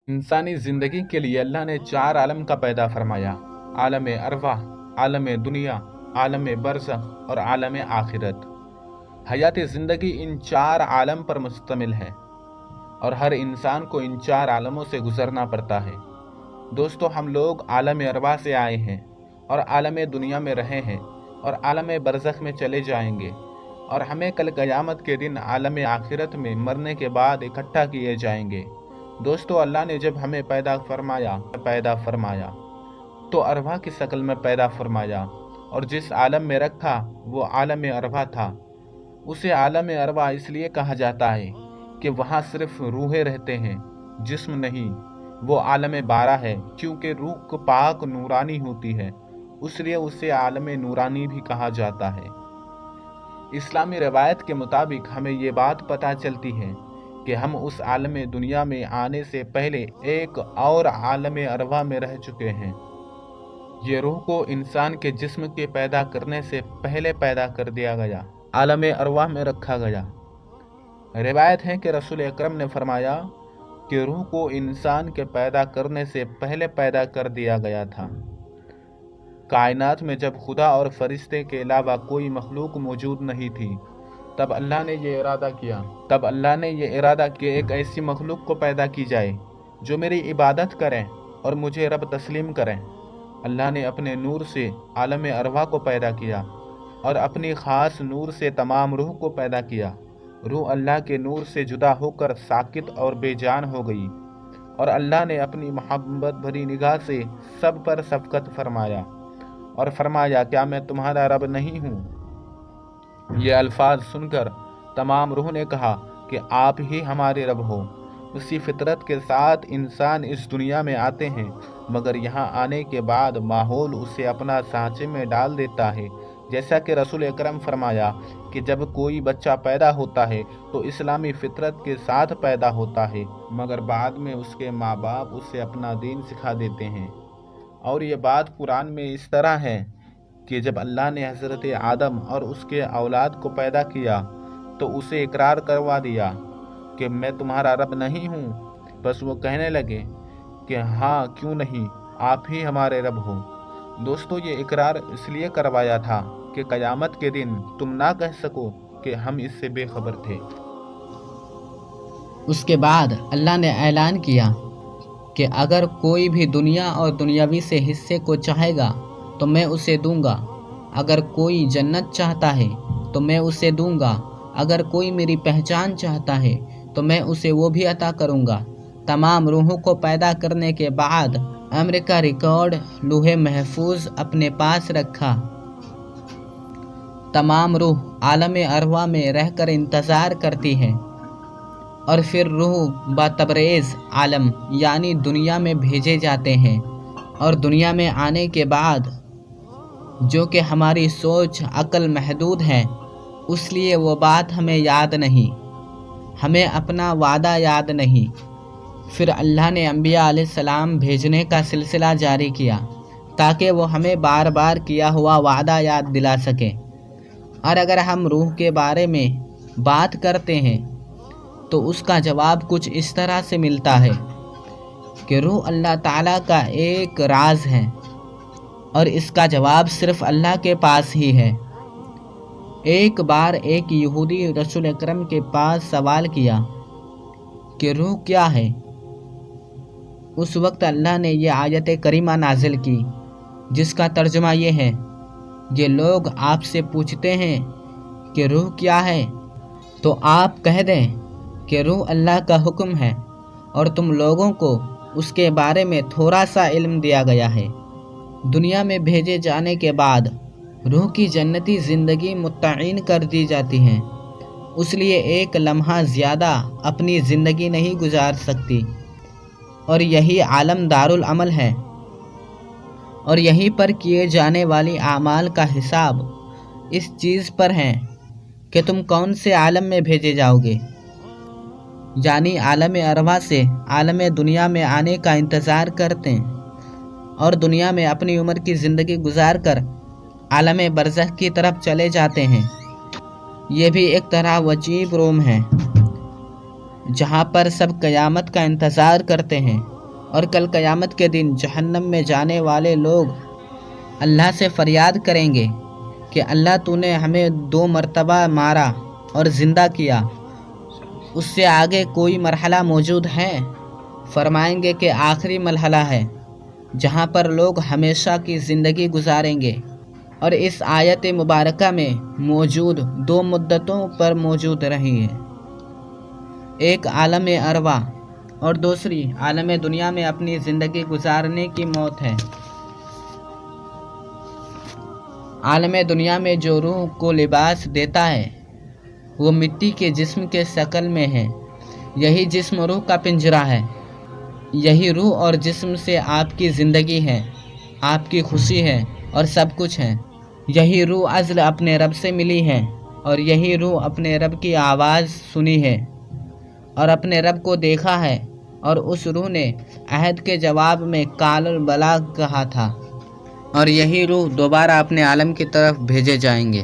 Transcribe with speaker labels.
Speaker 1: इंसानी ज़िंदगी के लिए अल्लाह ने 4 आलम का पैदा फरमाया। आलम अरवाह, आलम दुनिया, आलम बरज़ख और आलम आखिरत। हयात ज़िंदगी इन 4 आलम पर मुश्तमिल है और हर इंसान को इन 4 आलमों से गुजरना पड़ता है। दोस्तों, हम लोग आलम अरवाह से आए हैं और आलम दुनिया में रहे हैं और आलम बरज़ख में चले जाएंगे और हमें कल क़यामत के दिन आलम आखिरत में मरने के बाद इकट्ठा किए जाएंगे। दोस्तों, अल्लाह ने जब हमें पैदा फरमाया तो अरवाह की शक्ल में पैदा फरमाया और जिस आलम में रखा वो आलम अरवाह था। उसे आलम अरवाह इसलिए कहा जाता है कि वहाँ सिर्फ रूहें रहते हैं, जिस्म नहीं। वो आलम बारा है क्योंकि रूह पाक नूरानी होती है, इसलिए उसे आलम नूरानी भी कहा जाता है। इस्लामी रवायत के मुताबिक हमें ये बात पता चलती है कि हम उस आलम दुनिया में आने से पहले एक और आलम अरवाह में रह चुके हैं। ये रूह को इंसान के जिस्म के पैदा करने से पहले पैदा कर दिया गया, आलम अरवाह में रखा गया। रिवायत है कि रसूल अकरम ने फरमाया कि रूह को इंसान के पैदा करने से पहले पैदा कर दिया गया था। कायनात में जब खुदा और फरिश्ते के अलावा कोई मखलूक मौजूद नहीं थी, तब अल्लाह ने ये इरादा किया एक ऐसी मखलूक को पैदा की जाए जो मेरी इबादत करें और मुझे रब तस्लीम करें। अल्लाह ने अपने नूर से आलम अरवाह को पैदा किया और अपनी ख़ास नूर से तमाम रूह को पैदा किया। रूह अल्लाह के नूर से जुदा होकर साकित और बेजान हो गई और अल्लाह ने अपनी मोहब्बत भरी निगाह से सब पर शफ़क़त फरमाया और फरमाया, क्या मैं तुम्हारा रब नहीं हूँ? ये अल्फाज सुनकर तमाम रूह ने कहा कि आप ही हमारे रब हो। उसी फितरत के साथ इंसान इस दुनिया में आते हैं, मगर यहाँ आने के बाद माहौल उसे अपना सांचे में डाल देता है। जैसा कि रसूल अकरम फरमाया कि जब कोई बच्चा पैदा होता है तो इस्लामी फितरत के साथ पैदा होता है, मगर बाद में उसके माँ बाप उसे अपना दीन सिखा देते हैं। और ये बात कुरान में इस तरह है कि जब अल्लाह ने हज़रत आदम और उसके औलाद को पैदा किया तो उसे इकरार करवा दिया कि मैं तुम्हारा रब नहीं हूँ। बस वो कहने लगे कि हाँ, क्यों नहीं, आप ही हमारे रब हो। दोस्तों, ये इकरार इसलिए करवाया था कि क़यामत के दिन तुम ना कह सको कि हम इससे बेखबर थे।
Speaker 2: उसके बाद अल्लाह ने ऐलान किया कि अगर कोई भी दुनिया और दुनियावी से हिस्से को चाहेगा तो मैं उसे दूंगा। अगर कोई जन्नत चाहता है तो मैं उसे दूंगा। अगर कोई मेरी पहचान चाहता है तो मैं उसे वो भी अता करूंगा। तमाम रूहों को पैदा करने के बाद अम्र का रिकॉर्ड लौहे महफूज अपने पास रखा। तमाम रूह आलम अरवाह में रहकर इंतज़ार करती हैं और फिर रूह बातबरेज़ आलम यानी दुनिया में भेजे जाते हैं। और दुनिया में आने के बाद जो कि हमारी सोच अक्ल महदूद है, इसलिए वो बात हमें याद नहीं, हमें अपना वादा याद नहीं। फिर अल्लाह ने अंबिया अलैहिस्सलाम भेजने का सिलसिला जारी किया ताकि वो हमें बार बार किया हुआ वादा याद दिला सके। और अगर हम रूह के बारे में बात करते हैं तो उसका जवाब कुछ इस तरह से मिलता है कि रूह अल्लाह ताला का एक राज है और इसका जवाब सिर्फ अल्लाह के पास ही है। एक बार एक यहूदी रसूल अकरम के पास सवाल किया कि रूह क्या है। उस वक्त अल्लाह ने ये आयत करीमा नाजिल की जिसका तर्जुमा ये है, ये लोग आपसे पूछते हैं कि रूह क्या है, तो आप कह दें कि रूह अल्लाह का हुक्म है और तुम लोगों को उसके बारे में थोड़ा सा इल्म दिया गया है। दुनिया में भेजे जाने के बाद रूह की जन्नती ज़िंदगी मुत्तईन कर दी जाती है, इसलिए एक लम्हा ज़्यादा अपनी ज़िंदगी नहीं गुजार सकती। और यही आलम दारुल अमल है और यहीं पर किए जाने वाली आमाल का हिसाब इस चीज़ पर है कि तुम कौन से आलम में भेजे जाओगे। यानी आलम अरवाह से आलम दुनिया में आने का इंतज़ार करते हैं और दुनिया में अपनी उम्र की ज़िंदगी गुजार कर आलम बरज़ख की तरफ चले जाते हैं। ये भी एक तरह वजीब रूम है जहाँ पर सब क़यामत का इंतज़ार करते हैं اور کل قیامت کے دن جہنم میں جانے والے لوگ اللہ سے فریاد کریں گے کہ اللہ تو نے ہمیں 2 مرتبہ مارا اور زندہ کیا، اس سے آگے کوئی مرحلہ موجود ہے؟ فرمائیں گے کہ آخری مرحلہ ہے جہاں پر لوگ ہمیشہ کی زندگی گزاریں گے۔ اور اس آیت مبارکہ میں موجود 2 مدتوں پر موجود رہی ہے، ایک عالم ارواح اور دوسری عالم دنیا میں اپنی زندگی گزارنے کی موت ہے۔ عالم دنیا میں جو روح کو لباس دیتا ہے وہ مٹی کے جسم کے شکل میں ہے، یہی جسم روح کا پنجرہ ہے، یہی روح اور جسم سے آپ کی زندگی ہے، آپ کی خوشی ہے اور سب کچھ ہے۔ یہی روح ازل اپنے رب سے ملی ہے اور یہی روح اپنے رب کی آواز سنی ہے اور اپنے رب کو دیکھا ہے، اور اس روح نے عہد کے جواب میں قال البلاغ کہا تھا، اور یہی روح دوبارہ اپنے عالم کی طرف بھیجے جائیں گے۔